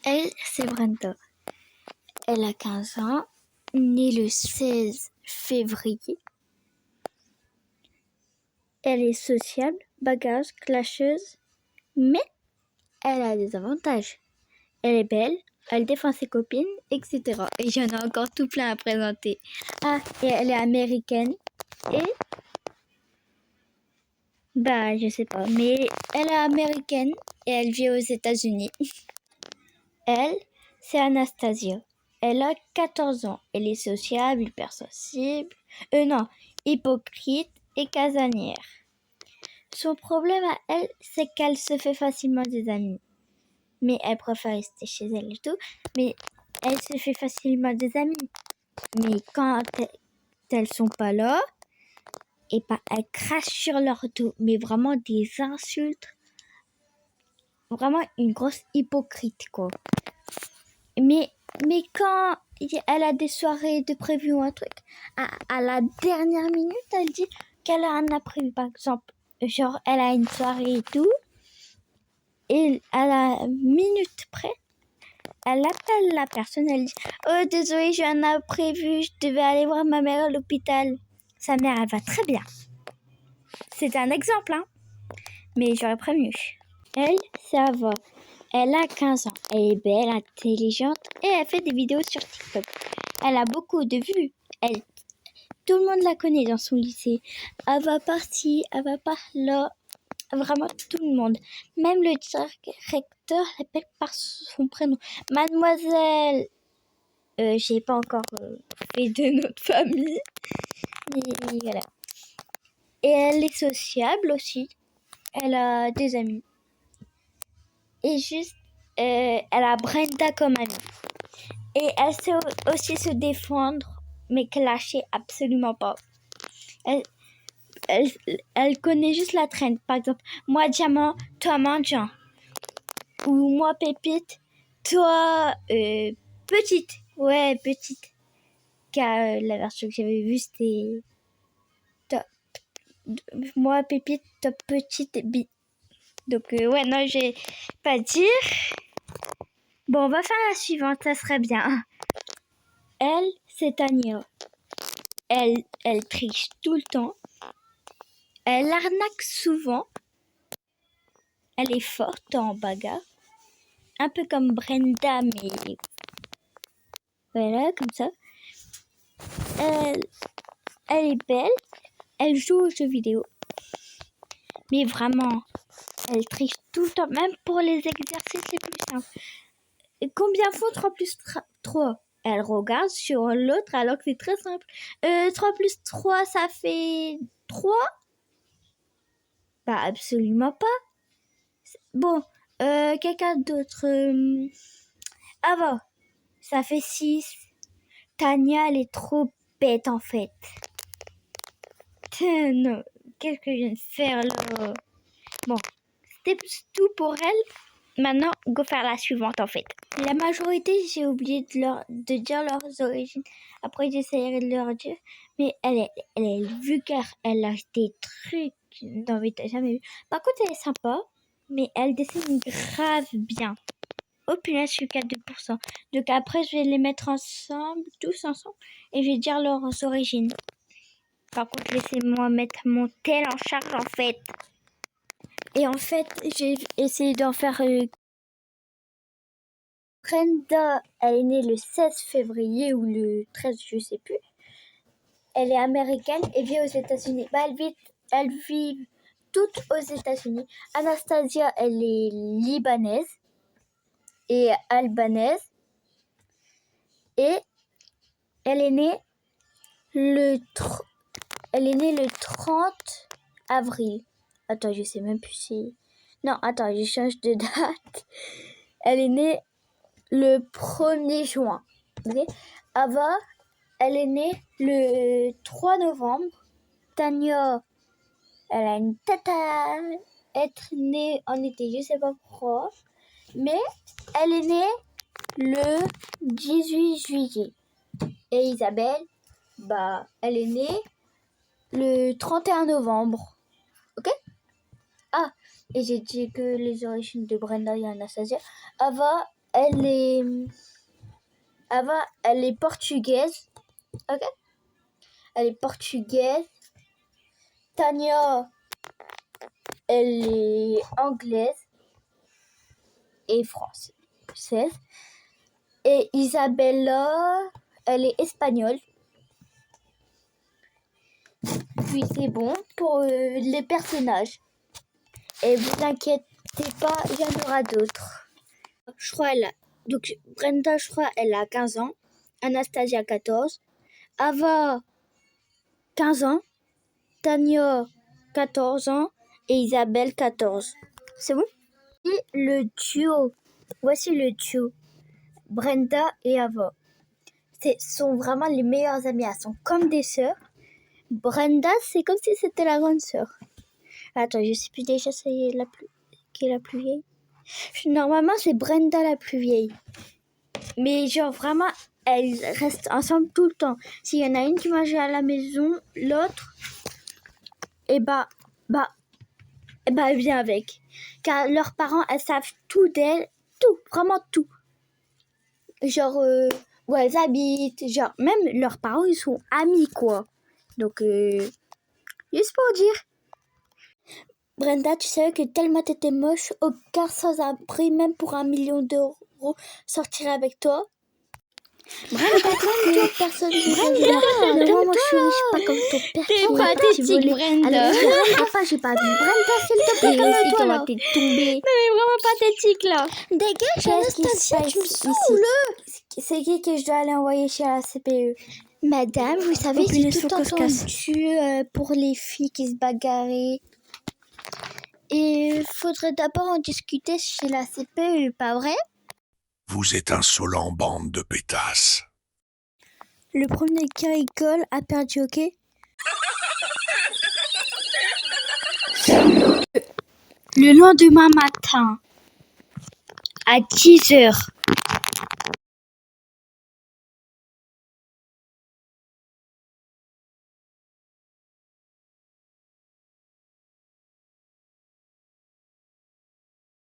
Elle, c'est Brenda. Elle a 15 ans, née le 16 février. Elle est sociable, bagarreuse, clasheuse, mais elle a des avantages. Elle est belle, elle défend ses copines, etc. Et j'en ai encore tout plein à présenter. Ah, et elle est américaine et... je sais pas, mais elle est américaine et elle vit aux États-Unis. Elle, c'est Anastasia. Elle a 14 ans. Elle est sociable, hypersensible, hypocrite et casanière. Son problème à elle, c'est qu'elle se fait facilement des amis. Mais elle préfère rester chez elle et tout. Mais elle se fait facilement des amis. Mais quand elles sont pas là, et elle crache sur leur dos. Mais vraiment des insultes. Vraiment une grosse hypocrite, quoi. Mais quand elle a des soirées de prévues ou un truc, à la dernière minute, elle dit qu'elle a un imprévu. Par exemple, genre, elle a une soirée et tout, et à la minute près, elle appelle la personne, elle dit « Oh, désolée, j'ai un imprévu, je devais aller voir ma mère à l'hôpital. » Sa mère, elle va très bien. C'est un exemple, hein. Mais j'aurais prévenu. Elle, ça va. Elle a 15 ans. Elle est belle, intelligente et elle fait des vidéos sur TikTok. Elle a beaucoup de vues. Tout le monde la connaît dans son lycée. Elle va par-ci, elle va par-là. Vraiment tout le monde. Même le directeur l'appelle par son prénom. Mademoiselle. J'ai pas encore fait de notre famille. Mais voilà. Et elle est sociable aussi. Elle a des amis. Et juste, elle a Brenda comme amie. Et elle sait aussi se défendre, mais clasher absolument pas. Elle connaît juste la trend. Par exemple, moi diamant, toi mendiant. Ou moi pépite, toi petite. Ouais, petite. Car la version que j'avais vue, c'était moi pépite, toi petite bite. Donc ouais, non, je vais pas dire. Bon, on va faire la suivante, ça serait bien. Elle, c'est Tania. Elle triche tout le temps. Elle arnaque souvent. Elle est forte en bagarre. Un peu comme Brenda, mais voilà, comme ça. Elle est belle. Elle joue aux jeux vidéo. Mais vraiment, elle triche tout le temps, même pour les exercices les plus simples. Et combien font 3 plus 3 ? Elle regarde sur l'autre alors que c'est très simple. 3 plus 3, ça fait 3 ? Absolument pas. Bon, quelqu'un d'autre. Avant, ça fait 6. Tania, elle est trop bête en fait. Non, qu'est-ce que je viens de faire là ? Bon, c'était tout pour elle. Maintenant, go faire la suivante en fait. La majorité, j'ai oublié de dire leurs origines. Après, j'essaierai de leur dire. Mais elle est vulgaire. Elle a des trucs. Non, mais t'as jamais vu. Par contre, elle est sympa. Mais elle dessine grave bien. Oh punaise, je suis qu'à 2%. Donc après, je vais les mettre ensemble, tous ensemble. Et je vais dire leurs origines. Par contre, laissez-moi mettre mon tel en charge en fait. Et en fait, j'ai essayé d'en faire... Brenda, elle est née le 16 février ou le 13, je sais plus. Elle est américaine et vit aux États-Unis. Elles vivent toutes aux États-Unis. Anastasia, elle est libanaise et albanaise. Et elle est née le 30 avril. Attends, je sais même plus si... Non, attends, je change de date. Elle est née le 1er juin. Okay. Ava, elle est née le 3 novembre. Tania, elle a une tête à être née en été, je sais pas pourquoi. Mais elle est née le 18 juillet. Et Isabelle, elle est née le 31 novembre. Ok ? Ah, et j'ai dit que les origines de Brenda et Anastasia. Ava, elle est... Ava, elle est portugaise. Ok? Elle est portugaise. Tania, elle est anglaise et française. Et Isabella, elle est espagnole. Puis c'est bon pour les personnages. Et vous inquiétez pas, il y en aura d'autres. Je crois donc Brenda, je crois, elle a 15 ans. Anastasia, 14. Ava, 15 ans. Tania, 14 ans. Et Isabelle, 14. C'est bon? Et le duo. Voici le duo. Brenda et Ava. Sont vraiment les meilleures amies. Elles sont comme des sœurs. Brenda, c'est comme si c'était la grande sœur. Attends, je sais plus déjà qui est la plus vieille. Normalement, c'est Brenda la plus vieille. Mais genre vraiment, elles restent ensemble tout le temps. S'il y en a une qui mange à la maison, l'autre, elle vient avec. Car leurs parents, elles savent tout d'elles, tout, vraiment tout. Genre, où elles habitent, genre, même leurs parents, ils sont amis, quoi. Donc, juste pour dire. Brenda, tu savais que tellement t'étais moche, aucun sans-abri, même pour 1 million d'euros, sortirait avec toi. Brenda, personne ne moi je suis riche, pas comme ton père. T'es pathétique, Brenda. Alors, j'ai pas vu. Brenda, s'il te plaît, calme-toi là. T'es tombée. Mais vraiment pathétique là. Dégage, Anastasia, tu me saoules. C'est qui que je dois aller envoyer chez la CPE? Madame, vous savez, j'ai tout entendu pour les filles qui se bagarraient. Et faudrait d'abord en discuter chez la CPE, pas vrai? Vous êtes insolent bande de pétasses. Le premier qui rigole a perdu, ok? Le lendemain matin, à 10h,